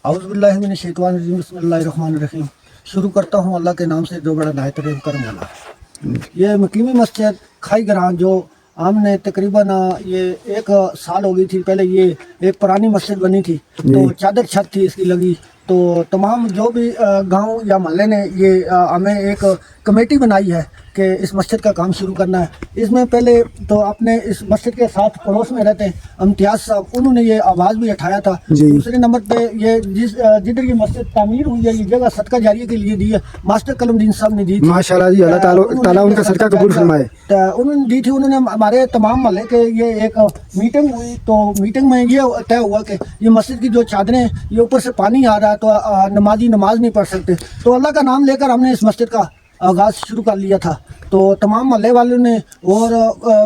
औज़ु बिल्लाहि मिनश शैतानिर रजीम, बिस्मिल्लाहिर रहमानिर रहीम। शुरू करता हूँ अल्लाह के नाम से जो बड़ा नायत रहम करने वाला। ये मकीमी मस्जिद खाई ग्रां जो हमने तकरीबन ये 1 साल हो गई थी, पहले ये एक पुरानी मस्जिद बनी थी तो चादर छत थी इसकी लगी, तो तमाम जो भी गांव या मोहल्ले ने ये हमें एक कमेटी बनाई है कि इस मस्जिद का काम शुरू करना है। इसमें पहले तो अपने इस मस्जिद के साथ पड़ोस में रहते हैं इम्तियाज़ साहब, उन्होंने ये आवाज़ भी उठाया था। दूसरे नंबर पे ये जिधर ये मस्जिद तामीर हुई है, ये जगह सदका जारिया के लिए दी है, मास्टर कलमदीन साहब ने दी थी। माशाल्लाह जी, अल्लाह ताला उनका सदका कबूल फरमाए। तो उन्होंने दी थी, उन्होंने हमारे तमाम मोहल्ले के ये एक मीटिंग हुई, तो मीटिंग में ये तय हुआ कि ये मस्जिद की जो चादरें ये ऊपर से पानी आ रहा है तो नमाजी नमाज नहीं पढ़ सकते, तो अल्लाह का नाम लेकर हमने इस मस्जिद का आगाज़ शुरू कर लिया था। तो तमाम मोहल्ले वालों ने और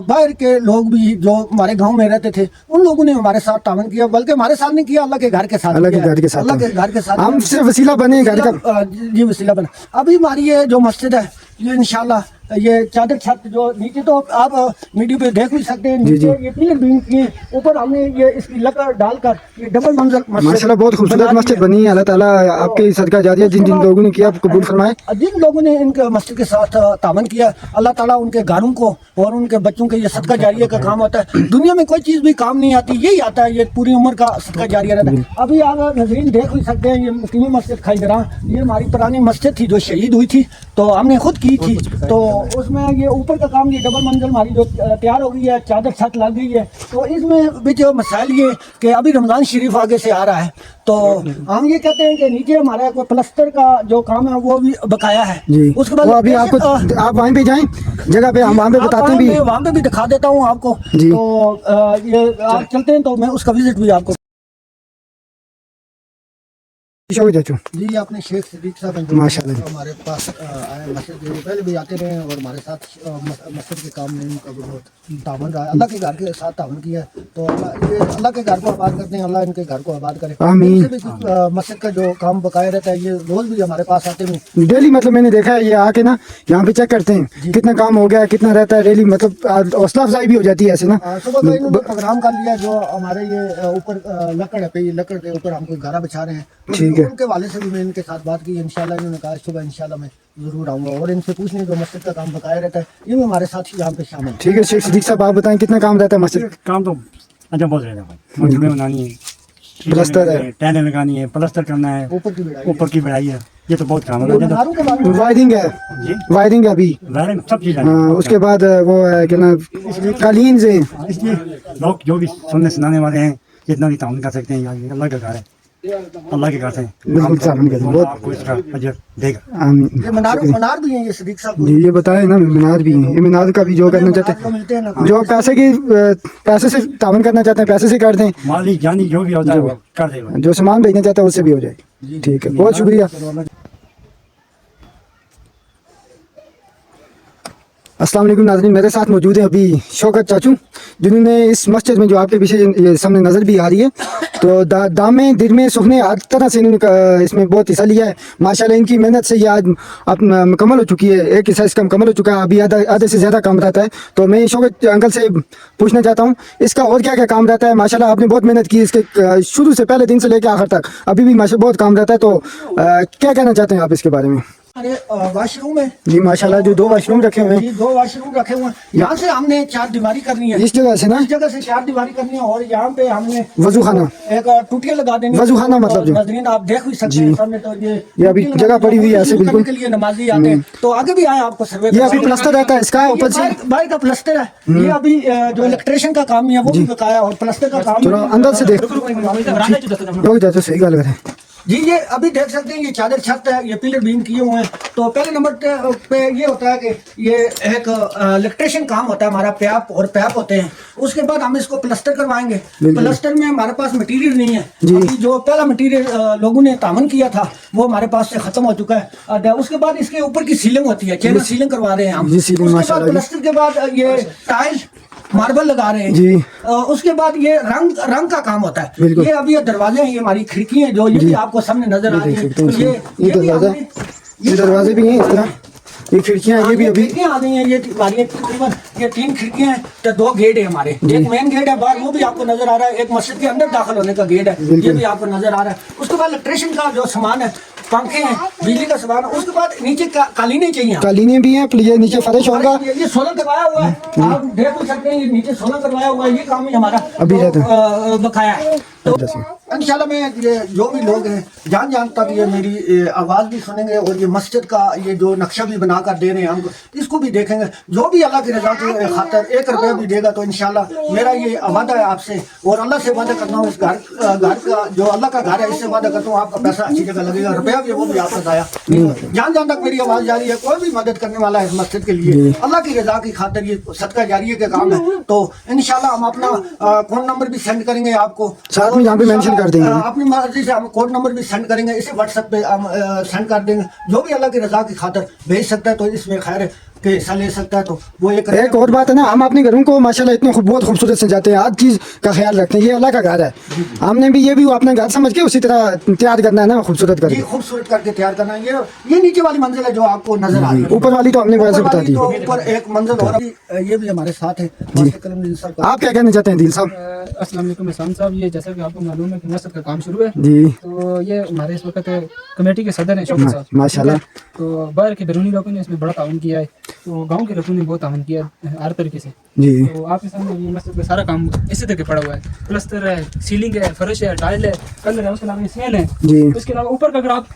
बाहर के लोग भी जो हमारे गांव में रहते थे उन लोगों ने हमारे साथ तावन किया, बल्कि हमारे साथ नहीं किया, अल्लाह के घर के साथ, अल्लाह के घर के साथ हम सिर्फ वसीला बने घर का। जी वसीला बना। अभी हमारी ये जो मस्जिद है ये इंशाल्लाह ये चादर छत जो नीचे तो आप वीडियो पे देख भी सकते हैं, नीचे ये पिलर बीम किए, ऊपर हमने ये इसकी लकड़ डालकर ये डबल मंजिल माशाल्लाह बहुत खूबसूरत मस्जिद बनी है। अल्लाह ताला आपके सदका जारिया जिन जिन लोगों ने किया कबूल फरमाए। जिन लोगों ने इनके मस्जिद के साथ तावन किया, अल्लाह ताला उनके घरों को और उनके बच्चों के ये सदका जारिया का काम होता है। दुनिया में कोई चीज़ भी काम नहीं आती, यही आता है, ये पूरी उम्र का सदका जारिया रहता है। अभी आप नजरीन देख भी सकते हैं, ये मुकीमी मस्जिद खाई ग्रां, ये हमारी पुरानी मस्जिद थी जो शहीद हुई थी, तो हमने खुद की थी, तो उसमें ये ऊपर का काम ये डबल मंजिल हमारी जो तैयार हो गई है, चादर छत लग गई है। तो इसमें भी जो मसाइल ये कि अभी रमज़ान शरीफ आगे से आ रहा है, तो हम ये कहते हैं कि नीचे हमारा कोई प्लास्टर का जो काम है वो भी बकाया है। उसके बाद अभी आपको आप वहीं पे जाएं जगह पे, हम वहाँ पे बताते हैं भी, वहाँ पे भी दिखा देता हूँ आपको। तो ये आप चलते हैं तो मैं उसका विजिट भी आपको। जी आपने शेख सिद्दीक साहब माशाल्लाह हमारे पास आए, मस्जिद पहले भी आते रहे और हमारे साथ मस्जिद के काम में उनका बहुत तावन रहा है। अल्लाह के घर के साथ तावन किया है, तो ये अल्लाह के घर को आबाद करते हैं, अल्लाह इनके घर को आबाद करे। मस्जिद का जो काम बकाया रहता है, ये रोज भी हमारे पास आते हैं डेली, मतलब मैंने देखा है ये आके ना यहाँ पे चेक करते हैं कितना काम हो गया, कितना रहता है डेली, मतलब हौसला अफजाई भी हो जाती है ऐसे ना। सुबह का इन्होंने प्रोग्राम कर लिया, जो हमारे ये ऊपर लकड़ है पे, ये लकड़ के ऊपर हम कोई गारा बिछा रहे हैं, उनके वाले से भी मैं इनके साथ बात की, इंशाल्लाह इन्होंने कहा सुबह इंशाल्लाह मैं जरूर आऊँगा और इनसे पूछने जो मस्जिद का काम बकाया रहता है ये भी हमारे साथ ही यहाँ पे शामिल। ठीक है शेख सिद्दीक साहब, आप बताएं कितना काम रहता है मस्जिद? काम तो अच्छा बहुत रहता है, मजबूरी बनानी है, प्लास्टर है, टाइलें लगानी है, प्लास्टर करना है, ऊपर की बढ़ाई है, ये तो बहुत काम है। वायरिंग है, वायरिंग है अभी, वायरिंग सब चीज़ है। उसके बाद वो है कि ना कालीन से, इसलिए लोग जो भी सुनने सुनाने वाले हैं जितना भी ताउन कर सकते हैं, यार अल्लाह का घर है, अल्लाह के घर से आपको इसका अजर देगा। ये मीनार भी है, ये सिद्दीक साहब जी ये बताए ना, मीनार भी है, ये मीनार का भी जो करना चाहते हैं, जो पैसे से तावन करना चाहते हैं पैसे से कर दें, माली जानी जो भी होता है वो कर देगा, जो सामान भेजना चाहता है उससे भी हो जाए। ठीक है, बहुत शुक्रिया। अस्सलाम वालेकुम नाज़रीन, मेरे साथ मौजूद है अभी शौकत चाचू, जिन्होंने इस मस्जिद में जो आपके पीछे ये सामने नज़र भी आ रही है, तो दामे दिल में सुखने हर तरह से इन्होंने इसमें बहुत हिस्सा लिया है। माशाल्लाह इनकी मेहनत से ये आज मुकम्मल हो चुकी है, एक हिस्सा इसका मुकम्मल हो चुका है, अभी आधे से ज़्यादा काम रहता है। तो मैं शौकत अंकल से पूछना चाहता हूँ इसका और क्या क्या काम रहता है। माशाल्लाह आपने बहुत मेहनत की इसके शुरू से, पहले दिन से लेकर आखिर तक, अभी भी माशाल्लाह बहुत काम रहता है, तो क्या कहना चाहते हैं आप इसके बारे में? अरे वाशरूम है जी, माशाल्लाह जो 2 वाशरूम रखे हुए हैं, 2 वाशरूम रखे हुए हैं। यहाँ से हमने 4 दीवारी करनी है, इस जगह से ना, इस जगह से 4 दीवारी करनी है, और यहाँ पे हमने वजू खाना, एक टूटिया लगा देनी है। वजू खाना मतलब जो नजरीन आप देख भी सकते हैं सामने, तो ये अभी जगह पड़ी हुई है ऐसे बिल्कुल के लिए नमाजी आते हैं, तो आगे भी आए आपको सर्वे। ये अभी प्लास्टर रहता है इसका, ऊपर से बाहर का प्लास्टर है, ये अभी जो इलेक्ट्रिशियन का काम है वो भी बकाया, और प्लास्टर का काम अंदर से देख सही गल है जी। ये अभी देख सकते हैं ये चादर छत है, ये पिलर बीम किए हुए हैं। तो पहले नंबर पे ये होता है कि ये एक इलेक्ट्रिशियन काम होता है हमारा, पैप और पैप होते हैं, उसके बाद हम इसको प्लास्टर करवाएंगे। प्लास्टर में हमारे पास मटेरियल नहीं है, अभी जो पहला मटेरियल लोगों ने तामन किया था वो हमारे पास से खत्म हो चुका है। उसके बाद इसके ऊपर की सीलिंग होती है, चेन सीलिंग करवा रहे हैं हम। उसके बाद प्लास्टर के बाद ये टाइल मार्बल लगा रहे हैं जी। उसके बाद ये रंग का काम होता है। ये अभी ये दरवाजे हैं, ये हमारी खिड़की हैं जो ये भी आपको सामने नजर आ रही है। तो ये दरवाजे भी हैं इस तरह, ये खिड़कियां, ये भी अभी आ गई हैं, ये हमारी तकरीबन ये 3 खिड़कियां हैं तो 2 गेट है हमारे, एक मेन गेट है बाहर वो भी आपको नजर आ रहा है, एक मस्जिद के अंदर दाखिल होने का गेट है ये भी आपको नजर आ रहा है। उसके बाद इलेक्ट्रिशियन का जो सामान है, पंखे हैं, बिजली का सामान है, उसके बाद नीचे कालीनें चाहिए। कालीनें भी हैं, ये नीचे फर्श होगा। ये सोलर करवाया हुआ है, आप देख भी सकते हैं, ये नीचे सोलर करवाया हुआ है, ये काम ही हमारा अभी रहता बकाया है। तो इंशाल्लाह मैं ये जो भी लोग हैं जान जान तक ये मेरी आवाज़ भी सुनेंगे और ये मस्जिद का ये जो नक्शा भी बना कर दे रहे हैं हमको, इसको भी देखेंगे। जो भी अल्लाह की रज़ा की खातर 1 रुपया भी देगा तो इंशाल्लाह मेरा ये वादा है आपसे, और अल्लाह से वादा करता हूँ, इस घर का जो अल्लाह का घर है इससे वादा करता हूँ आपका पैसा अच्छी जगह लगेगा, रुपया भी वो भी आपका जाया। जान जान तक मेरी आवाज़ जारी है, कोई भी मदद करने वाला है इस मस्जिद के लिए अल्लाह की रज़ा की खातर, ये सदका जारिया के काम है। तो इंशाल्लाह हम अपना फ़ोन नंबर भी सेंड करेंगे आपको, साथ में यहाँ पे मेंशन कर देंगे। अपनी मर्जी से हम कोड नंबर भी सेंड करेंगे, इसे व्हाट्सएप पे हम सेंड कर देंगे। जो भी अल्लाह की रज़ा की खातर भेज सकता है तो इसमें खैर है कि हिस्सा ले सकता है, तो वो एक और बात है ना, हम अपने घरों को माशाल्लाह इतने बहुत खूबसूरत सजाते हैं, हर चीज़ का ख्याल रखते हैं। ये अल्लाह का घर है, हमने भी ये भी अपना घर समझ के उसी तरह तैयार करना है ना, खूबसूरत करके खूबसूरत करके तैयार करना है। ये नीचे वाली मंजिल है जो आपको नजर आ रही है, ऊपर वाली तो हमने वैसे बता दी। तो ऊपर एक मंजिल और ये भी हमारे साथ है। आप क्या कहना चाहते हैं दिल साहब? अस्सलाम वालेकुम इहसान साहब, ये जैसा कि आपको मालूम है कि मस्जिद का काम शुरू है जी, तो ये हमारे इस वक्त कमेटी के सदर हैं शौकत साहब माशाल्लाह। तो बाहर के बैरूनी लोगों ने इसमें बड़ा ताउन किया है, तो गांव के लोगों ने बहुत ताउन किया है हर तरीके से। जी, तो आपके सामने ये मस्जिद का सारा काम इसी तरह पड़ा हुआ है, प्लस्तर है, सीलिंग है, फर्श है, टाइल है, कलर है, उसके अलावा स्मेल है जी, उसके अलावा ऊपर का अगर आप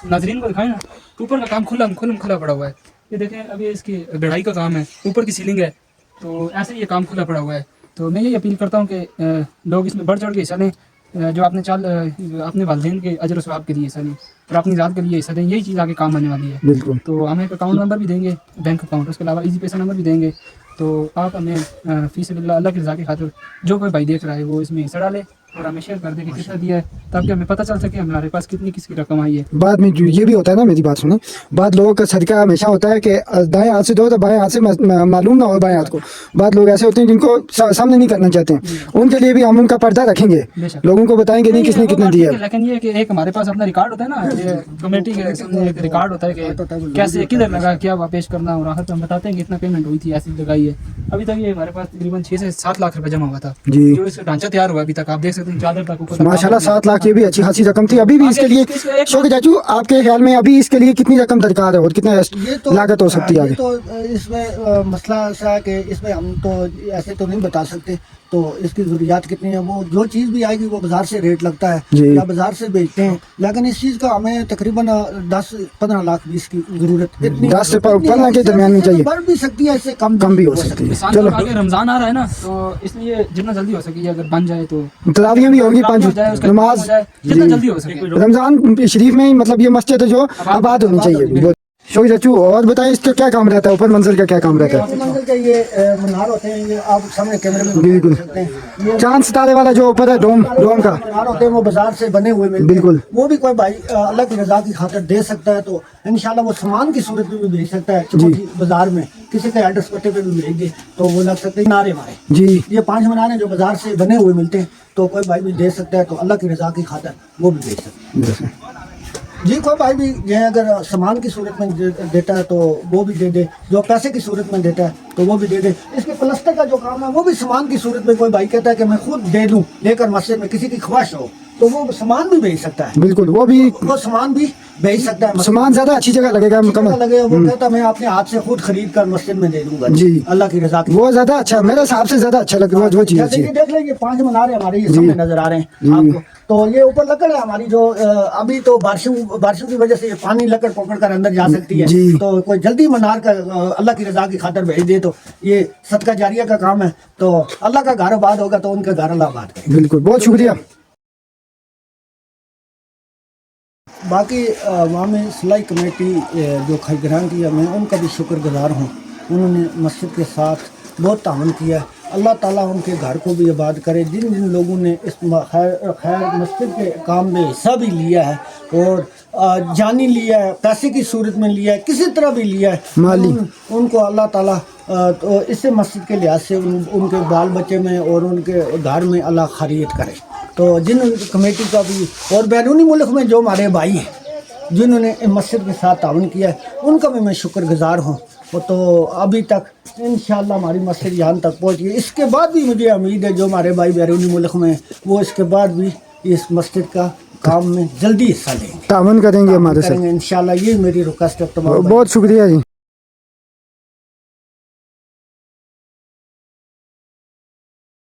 नाजरीन को दिखाएं ना, ऊपर का काम खुला पड़ा हुआ है। ये देखें अभी इसकी गढ़ाई का काम है, ऊपर की सीलिंग है, तो ऐसे ये काम खुला पड़ा हुआ है। तो मैं ये अपील करता हूँ कि लोग इसमें बढ़ चढ़ के हिस्सा लें, जो अपने वालिदैन के अजर सवाब के लिए हिस्सा लें और अपनी ज़ात के लिए हिस्सा दें, यही चीज़ आगे काम आने वाली है। बिल्कुल। तो हमें एक अकाउंट नंबर भी देंगे, बैंक अकाउंट, उसके अलावा ईजी पैसा नंबर भी देंगे। तो आप हमें फीस अल्लाह की रज़ा की खातिर जो कोई भाई देख रहा है वो इसमें हिस्सा डाले और हमें शेयर कर दे कि कितना दिया है, ताकि हमें पता चल सके हमारे पास कितनी किसकी रकम आई है। बाद में ये भी होता है ना, मेरी बात सुने, बाद लोगों का सदका हमेशा होता है कि दाएं हाथ से दो तो बाएं हाथ से मालूम ना हो बाएं हाथ को। बाद लोग ऐसे होते हैं जिनको सामने नहीं करना चाहते हैं, उनके लिए भी हम उनका पर्दा रखेंगे, लोगों को बताएंगे नहीं किसने कितना दिया है। लेकिन ये कि एक हमारे पास अपना रिकॉर्ड होता है ना, ये कमेटी के सामने एक रिकॉर्ड होता है कि कैसे किधर लगा, क्या वापस करना, और आखिर हम बताते हैं कि इतना पेमेंट हुई थी, ऐसी लगाई है। अभी तक ये हमारे पास तकरीबन 6 से 7 लाख रुपए जमा हुआ था जी, जो इसका ढांचा तैयार हुआ अभी तक आप देख सकते हैं, चादर तक ऊपर माशाल्लाह 7 लाख ये भी अच्छी खासी रकम थी। अभी भी इसके लिए शौकत चाचू आपके ख्याल में अभी इसके लिए कितनी रकम दरकार है और कितना लागत हो सकती है आगे? तो इसमें मसला ऐसा है कि इसमें हम तो ऐसे तो नहीं बता सकते, तो इसकी ज़रूरियात कितनी है, वो जो चीज़ भी आएगी वो बाजार से रेट लगता है या बाजार से बेचते हैं, लेकिन इस चीज़ का हमें तकरीबन 10-15 लाख भी इसकी ज़रूरत, 10 से 15 के दरमियान में चाहिए, बढ़ भी सकती है, इससे कम भी हो सकती है। चलो आगे रमजान आ रहा है ना, तो इसलिए जितना जल्दी हो सके अगर बन जाए तो तरावियां भी होगी, 5 नमाज जितना जल्दी हो सके रमजान शरीफ में, मतलब ये मस्जिद है जो आबाद होनी चाहिए। शौकत चाचू और बताएं इसका क्या काम रहता है, ऊपर मंजिल का क्या काम रहता है? मंजिल के ये मीनार होते हैं, ये आप सामने कैमरे में बिल्कुल, देख सकते हैं, ये चांद सितारे वाला जो ऊपर है डोम का मीनार होते हैं, वो बाजार से बने हुए मिलते हैं। बिल्कुल। वो भी कोई भाई अल्लाह की रज़ा की खातिर दे सकता है तो इंशाल्लाह वो सामान की सूरत में भी भेज सकता है, छोटी बाजार में किसी के एड्रेस पते पे भी भेज दे तो वो लग सकते हैं। मीनार हमारे जी, ये 5 मीनार हैं जो बाजार से बने हुए मिलते हैं, तो कोई भाई भी दे सकता है, तो अल्लाह की रज़ा की खातिर वो भी भेज सकता है जी। कोई भाई भी जो है अगर सामान की सूरत में देता है तो वो भी दे दे, जो पैसे की सूरत में देता है तो वो भी दे दे। इसके प्लास्टर का जो काम है वो भी सामान की सूरत में, कोई भाई कहता है कि मैं खुद दे दूं लेकर मस्जिद में, किसी की ख्वाहिश हो तो वो सामान भी भेज सकता है। बिल्कुल, वो सामान भी भेज सकता है, सामान ज्यादा अच्छी जगह लगेगा, लगेगा, वो कहता मैं अपने हाथ से खुद खरीद कर मस्जिद में दे दूंगा जी, अल्लाह की रज़ा की। वो ज्यादा अच्छा, मेरे हिसाब से ज्यादा अच्छा लग रहा है, वो चीज अच्छी है। देख लेंगे 5 मीनार हमारे ये सामने नजर आ रहे हैं आपको, तो ये ऊपर लकड़ है हमारी जो अभी तो बारिशों की वजह से ये पानी लकड़ पकड़ कर अंदर जा सकती है, तो कोई जल्दी मीनार का अल्लाह की रज़ा की खातिर भेज दे तो ये सदका जारिया का काम है, तो अल्लाह का घर आबाद होगा तो उनका घर अल्लाह आबाद करेगा। बिल्कुल, बहुत शुक्रिया। बाकी वहाँ में सिलाई कमेटी जो खैगरान की है, मैं उनका भी शुक्रगुजार हूँ, उन्होंने मस्जिद के साथ बहुत ताउन किया है। अल्लाह ताला उनके घर को भी आबाद करे। जिन जिन लोगों ने इस खैर मस्जिद के काम में हिस्सा भी लिया है और जानी लिया है, पैसे की सूरत में लिया है, किसी तरह भी लिया है, उनको अल्लाह ताला तो इससे मस्जिद के लिहाज से उनके बाल बच्चे में और उनके घर में अल्लाह खैरियत करे। तो जिन कमेटी का भी और बैरूनी मुल्क में जो हमारे भाई हैं जिन्होंने मस्जिद के साथ ताउन किया है, उनका भी मैं शुक्रगुजार हूँ। وہ تو ابھی تک انشاءاللہ ہماری مسجد یہاں تک پہنچ گئی. اس کے بعد بھی مجھے امید ہے جو ہمارے بھائی بیرونی ملک میں وہ اس کے بعد بھی اس مسجد کا کام میں جلدی حصہ لیں گے, تعاون کریں گے ہمارے کریں ساتھ. گے انشاءاللہ. یہ میری ریکویسٹ ہے تمام. بہت شکریہ جی.